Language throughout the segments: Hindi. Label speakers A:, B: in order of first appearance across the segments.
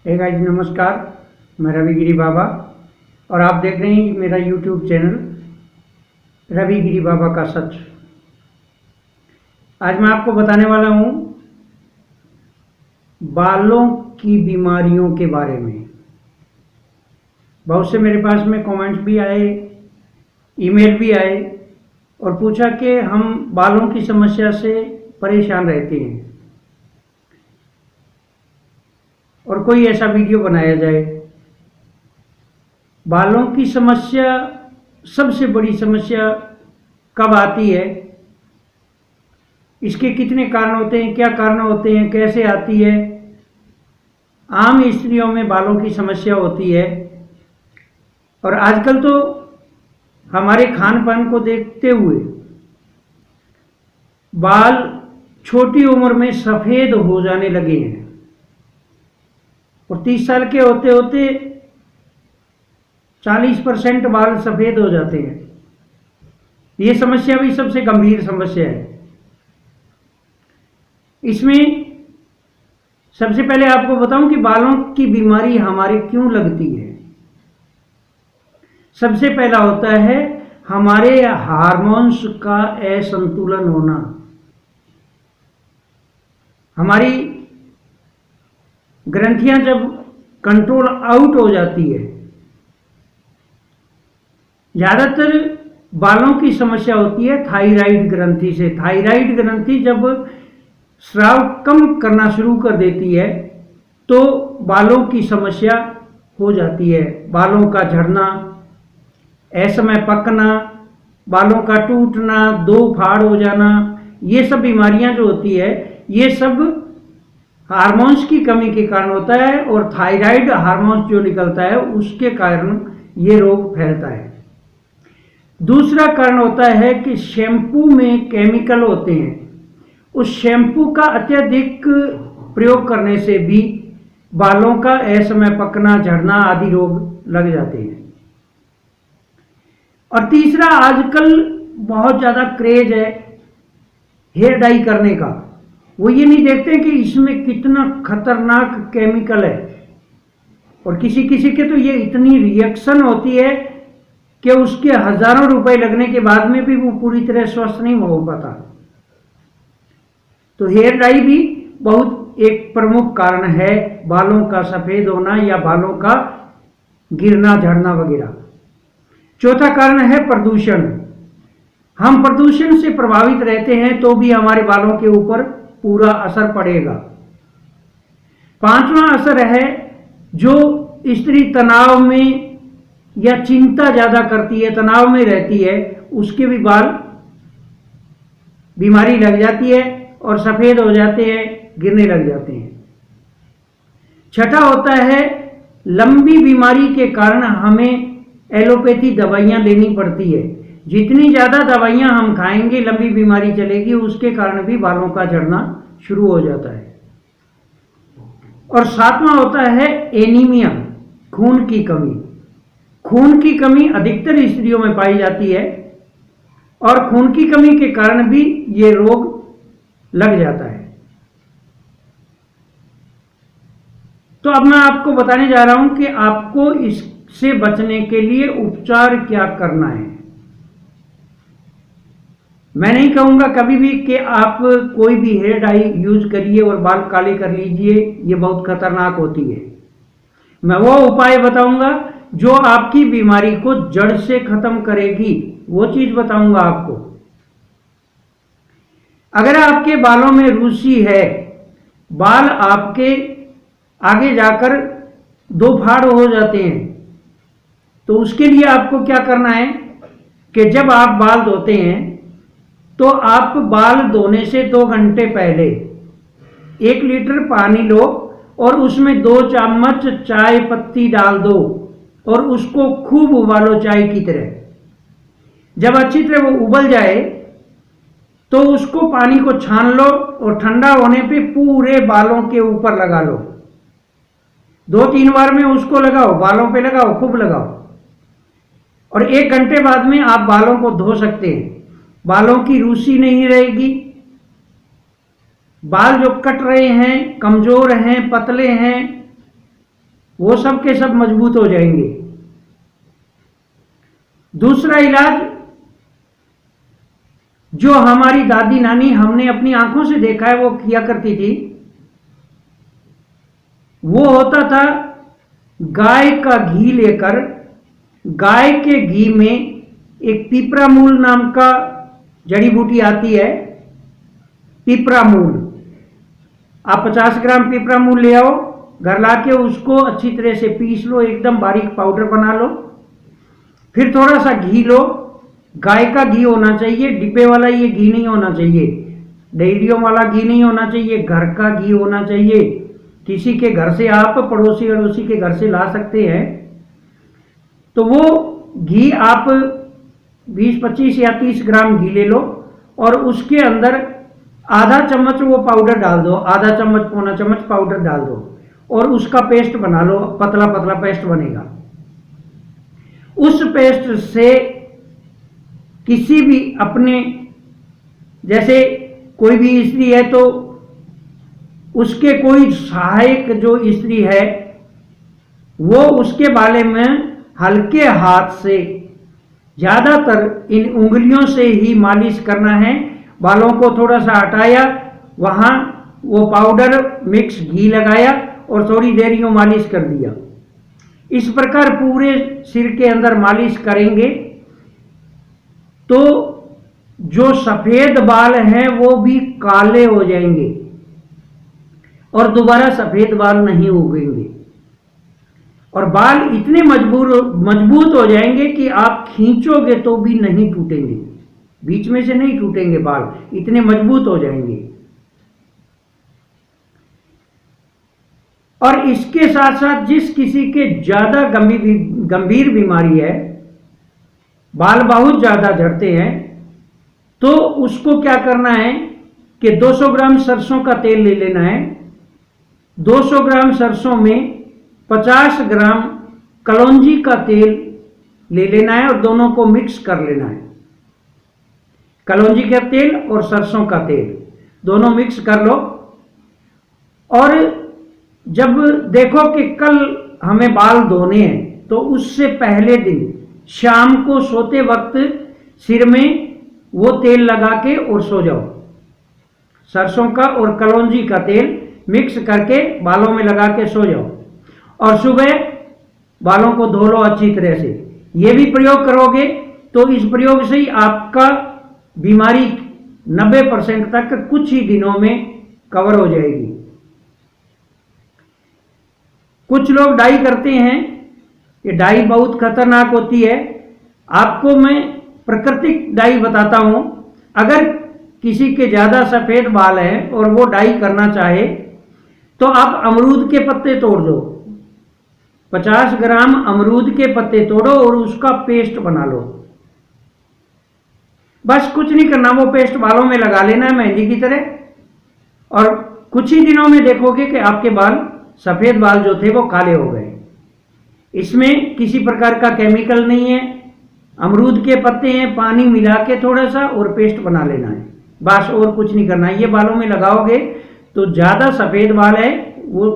A: हे गाइस नमस्कार, मैं रविगिरी बाबा और आप देख रहे हैं मेरा यूट्यूब चैनल रविगिरी बाबा का सच। आज मैं आपको बताने वाला हूँ बालों की बीमारियों के बारे में। बहुत से मेरे पास में कमेंट्स भी आए, ईमेल भी आए और पूछा कि हम बालों की समस्या से परेशान रहते हैं और कोई ऐसा वीडियो बनाया जाए। बालों की समस्या, सबसे बड़ी समस्या कब आती है, इसके कितने कारण होते हैं, क्या कारण होते हैं, कैसे आती है। आम स्त्रियों में बालों की समस्या होती है और आजकल तो हमारे खान पान को देखते हुए बाल छोटी उम्र में सफ़ेद हो जाने लगे हैं और 30 साल के होते होते 40% बाल सफ़ेद हो जाते हैं। ये समस्या भी सबसे गंभीर समस्या है। इसमें सबसे पहले आपको बताऊं कि बालों की बीमारी हमारे क्यों लगती है। सबसे पहला होता है हमारे हार्मोन्स का असंतुलन होना। हमारी ग्रंथियां जब कंट्रोल आउट हो जाती है, ज़्यादातर बालों की समस्या होती है थायराइड ग्रंथि से। थायराइड ग्रंथि जब स्राव कम करना शुरू कर देती है तो बालों की समस्या हो जाती है। बालों का झड़ना, असमय पकना, बालों का टूटना, दो फाड़ हो जाना, ये सब बीमारियां जो होती है ये सब हार्मोन्स की कमी के कारण होता है और थायराइड हार्मोन्स जो निकलता है उसके कारण ये रोग फैलता है। दूसरा कारण होता है कि शैम्पू में केमिकल होते हैं। उस शैम्पू का अत्यधिक प्रयोग करने से भी बालों का असमय पकना, झड़ना आदि रोग लग जाते हैं। और तीसरा, आजकल बहुत ज़्यादा क्रेज है हेयर डाई करने का। वो ये नहीं देखते कि इसमें कितना खतरनाक केमिकल है और किसी किसी के तो ये इतनी रिएक्शन होती है कि उसके हजारों रुपए लगने के बाद में भी वो पूरी तरह स्वस्थ नहीं हो पाता। तो हेयर डाई भी बहुत एक प्रमुख कारण है बालों का सफ़ेद होना या बालों का गिरना, झड़ना वगैरह। चौथा कारण है प्रदूषण। हम प्रदूषण से प्रभावित रहते हैं तो भी हमारे बालों के ऊपर पूरा असर पड़ेगा। पांचवा असर है जो स्त्री तनाव में या चिंता ज़्यादा करती है, तनाव में रहती है, उसके भी बाल बीमारी लग जाती है और सफ़ेद हो जाते हैं, गिरने लग जाते हैं। छठा होता है लंबी बीमारी के कारण हमें एलोपैथी दवाइयाँ लेनी पड़ती है। जितनी ज़्यादा दवाइयाँ हम खाएंगे लंबी बीमारी चलेगी, उसके कारण भी बालों का झड़ना शुरू हो जाता है। और सातवां होता है एनीमिया, खून की कमी। खून की कमी अधिकतर स्त्रियों में पाई जाती है और खून की कमी के कारण भी ये रोग लग जाता है। तो अब मैं आपको बताने जा रहा हूं कि आपको इससे बचने के लिए उपचार क्या करना है। मैं नहीं कहूंगा कभी भी कि आप कोई भी हेयर डाई यूज करिए और बाल काले कर लीजिए, ये बहुत खतरनाक होती है। मैं वो उपाय बताऊंगा जो आपकी बीमारी को जड़ से खत्म करेगी, वो चीज बताऊंगा आपको। अगर आपके बालों में रूसी है, बाल आपके आगे जाकर दो फाड़ हो जाते हैं, तो उसके लिए आपको क्या करना है कि जब आप बाल धोते हैं तो आप बाल धोने से 2 घंटे पहले 1 लीटर पानी लो और उसमें 2 चम्मच चाय पत्ती डाल दो और उसको खूब उबालो चाय की तरह। जब अच्छी तरह वो उबल जाए तो उसको पानी को छान लो और ठंडा होने पे पूरे बालों के ऊपर लगा लो। 2-3 बार में उसको लगाओ, बालों पे लगाओ, खूब लगाओ और 1 घंटे बाद में आप बालों को धो सकते हैं। बालों की रूसी नहीं रहेगी। बाल जो कट रहे हैं, कमजोर हैं, पतले हैं, वो सब के सब मजबूत हो जाएंगे। दूसरा इलाज जो हमारी दादी नानी हमने अपनी आंखों से देखा है वो किया करती थी, वो होता था गाय का घी लेकर, गाय के घी में एक पिपरामूल नाम का जड़ी बूटी आती है, पिपरामूल। आप 50 ग्राम पिपरामूल ले आओ, घर लाके उसको अच्छी तरह से पीस लो, एकदम बारीक पाउडर बना लो। फिर थोड़ा सा घी लो, गाय का घी होना चाहिए, डिब्बे वाला ये घी नहीं होना चाहिए, डेयरियों वाला घी नहीं होना चाहिए, घर का घी होना चाहिए। किसी के घर से आप पड़ोसी अड़ोसी के घर से ला सकते हैं। तो वो घी आप 20, 25 या 30 ग्राम घी ले लो और उसके अंदर आधा चम्मच वो पाउडर डाल दो, आधा चम्मच पौना चम्मच पाउडर डाल दो और उसका पेस्ट बना लो, पतला पतला पेस्ट बनेगा। उस पेस्ट से किसी भी अपने, जैसे कोई भी स्त्री है तो उसके कोई सहायक जो स्त्री है वो उसके बाले में हल्के हाथ से, ज़्यादातर इन उंगलियों से ही मालिश करना है। बालों को थोड़ा सा हटाया, वहाँ वो पाउडर मिक्स घी लगाया और थोड़ी देर यूँ मालिश कर दिया। इस प्रकार पूरे सिर के अंदर मालिश करेंगे तो जो सफ़ेद बाल हैं वो भी काले हो जाएंगे और दोबारा सफ़ेद बाल नहीं उगेंगे और बाल इतने मजबूत हो जाएंगे कि आप खींचोगे तो भी नहीं टूटेंगे, बीच में से नहीं टूटेंगे बाल, इतने मजबूत हो जाएंगे। और इसके साथ साथ जिस किसी के ज़्यादा गंभीर बीमारी है, बाल बहुत ज़्यादा झड़ते हैं, तो उसको क्या करना है कि 200 ग्राम सरसों का तेल ले लेना है। 200 ग्राम सरसों में 50 ग्राम कलौंजी का तेल ले लेना है और दोनों को मिक्स कर लेना है। कलौंजी का तेल और सरसों का तेल दोनों मिक्स कर लो और जब देखो कि कल हमें बाल धोने हैं तो उससे पहले दिन शाम को सोते वक्त सिर में वो तेल लगा के और सो जाओ। सरसों का और कलौंजी का तेल मिक्स करके बालों में लगा के सो जाओ और सुबह बालों को धो लो अच्छी तरह से। ये भी प्रयोग करोगे तो इस प्रयोग से ही आपका बीमारी 90% तक कुछ ही दिनों में कवर हो जाएगी। कुछ लोग डाई करते हैं, ये डाई बहुत खतरनाक होती है। आपको मैं प्राकृतिक डाई बताता हूं। अगर किसी के ज़्यादा सफ़ेद बाल हैं और वो डाई करना चाहे तो आप अमरूद के पत्ते तोड़ दो, 50 ग्राम अमरूद के पत्ते तोड़ो और उसका पेस्ट बना लो। बस कुछ नहीं करना, वो पेस्ट बालों में लगा लेना है मेहंदी की तरह और कुछ ही दिनों में देखोगे कि आपके बाल, सफ़ेद बाल जो थे वो काले हो गए। इसमें किसी प्रकार का केमिकल नहीं है, अमरूद के पत्ते हैं, पानी मिला के थोड़ा सा और पेस्ट बना लेना है, बस और कुछ नहीं करना है। ये बालों में लगाओगे तो ज़्यादा सफ़ेद बाल है वो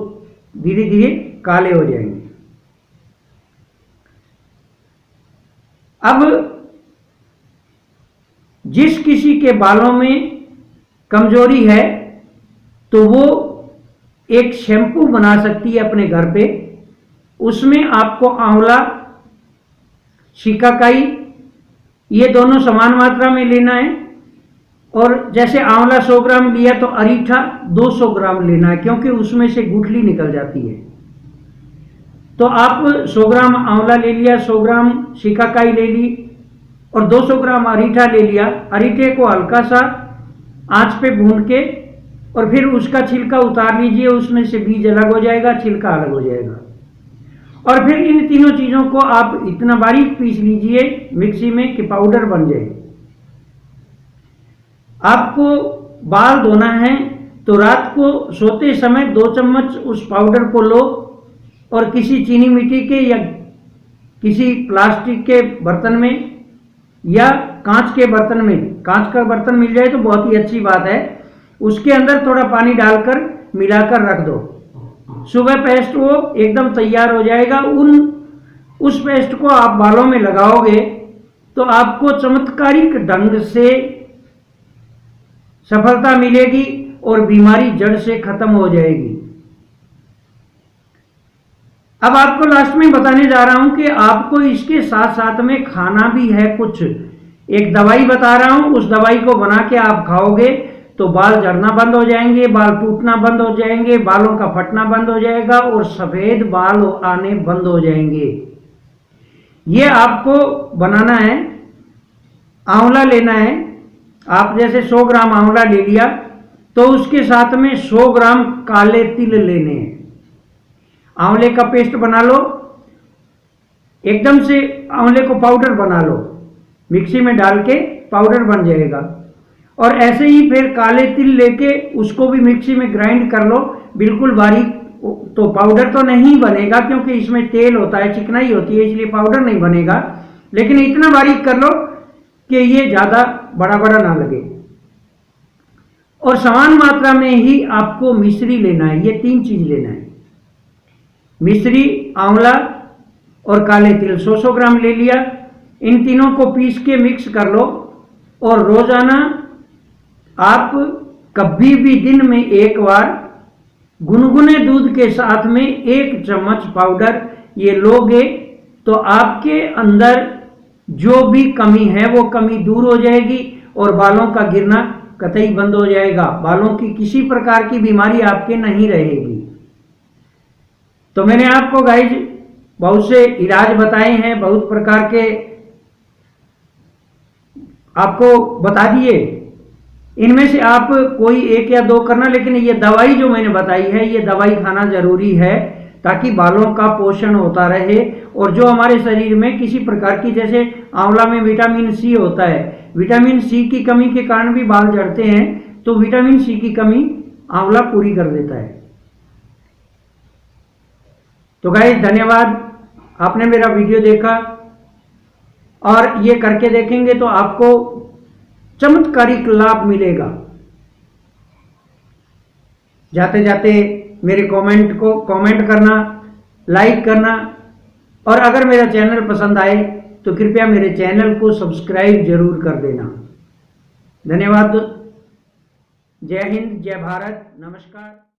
A: धीरे धीरे काले हो जाएंगे। अब जिस किसी के बालों में कमजोरी है तो वो एक शैम्पू बना सकती है अपने घर पे। उसमें आपको आंवला, शिकाकाई ये दोनों समान मात्रा में लेना है और जैसे आंवला 100 ग्राम लिया तो अरीठा 200 ग्राम लेना है, क्योंकि उसमें से गुठली निकल जाती है। तो आप 100 ग्राम आंवला ले लिया, 100 ग्राम शिकाकाई ले ली और 200 ग्राम अरीठा ले लिया। अरीठे को हल्का सा आंच पे भून के और फिर उसका छिलका उतार लीजिए, उसमें से बीज अलग हो जाएगा, छिलका अलग हो जाएगा। और फिर इन तीनों चीज़ों को आप इतना बारीक पीस लीजिए मिक्सी में कि पाउडर बन जाए। आपको बाल धोना है तो रात को सोते समय 2 चम्मच उस पाउडर को लो और किसी चीनी मिट्टी के या किसी प्लास्टिक के बर्तन में या कांच के बर्तन में, कांच का बर्तन मिल जाए तो बहुत ही अच्छी बात है, उसके अंदर थोड़ा पानी डालकर मिलाकर रख दो। सुबह पेस्ट वो एकदम तैयार हो जाएगा। उस पेस्ट को आप बालों में लगाओगे तो आपको चमत्कारिक ढंग से सफलता मिलेगी और बीमारी जड़ से खत्म हो जाएगी। अब आपको लास्ट में बताने जा रहा हूं कि आपको इसके साथ साथ में खाना भी है कुछ। एक दवाई बता रहा हूं, उस दवाई को बना के आप खाओगे तो बाल झड़ना बंद हो जाएंगे, बाल टूटना बंद हो जाएंगे, बालों का फटना बंद हो जाएगा और सफेद बाल आने बंद हो जाएंगे। ये आपको बनाना है। आंवला लेना है। आप जैसे 100 ग्राम आंवला ले लिया तो उसके साथ में 100 ग्राम काले तिल लेने हैं। आंवले का पेस्ट बना लो, एकदम से आंवले को पाउडर बना लो, मिक्सी में डाल के पाउडर बन जाएगा। और ऐसे ही फिर काले तिल लेके उसको भी मिक्सी में ग्राइंड कर लो बिल्कुल बारीक। तो पाउडर तो नहीं बनेगा क्योंकि इसमें तेल होता है, चिकनाई होती है, इसलिए पाउडर नहीं बनेगा, लेकिन इतना बारीक कर लो कि ये ज्यादा बड़ा बड़ा ना लगे। और समान मात्रा में ही आपको मिश्री लेना है। ये 3 चीज लेना है, मिश्री, आंवला और काले तिल। 100 ग्राम ले लिया। इन तीनों को पीस के मिक्स कर लो और रोजाना आप कभी भी दिन में एक बार गुनगुने दूध के साथ में 1 चम्मच पाउडर ये लोगे तो आपके अंदर जो भी कमी है वो कमी दूर हो जाएगी और बालों का गिरना कतई बंद हो जाएगा। बालों की किसी प्रकार की बीमारी आपके नहीं रहेगी। तो मैंने आपको गाइज बहुत से इलाज बताए हैं, बहुत प्रकार के आपको बता दिए। इनमें से आप कोई 1 या 2 करना, लेकिन ये दवाई जो मैंने बताई है ये दवाई खाना जरूरी है ताकि बालों का पोषण होता रहे। और जो हमारे शरीर में किसी प्रकार की, जैसे आंवला में विटामिन सी होता है, विटामिन सी की कमी के कारण भी बाल झड़ते हैं, तो विटामिन सी की कमी आंवला पूरी कर देता है। तो गाइस धन्यवाद, आपने मेरा वीडियो देखा और ये करके देखेंगे तो आपको चमत्कारिक लाभ मिलेगा। जाते जाते मेरे कमेंट को कमेंट करना, लाइक करना और अगर मेरा चैनल पसंद आए तो कृपया मेरे चैनल को सब्सक्राइब जरूर कर देना। धन्यवाद। जय हिंद, जय भारत, नमस्कार।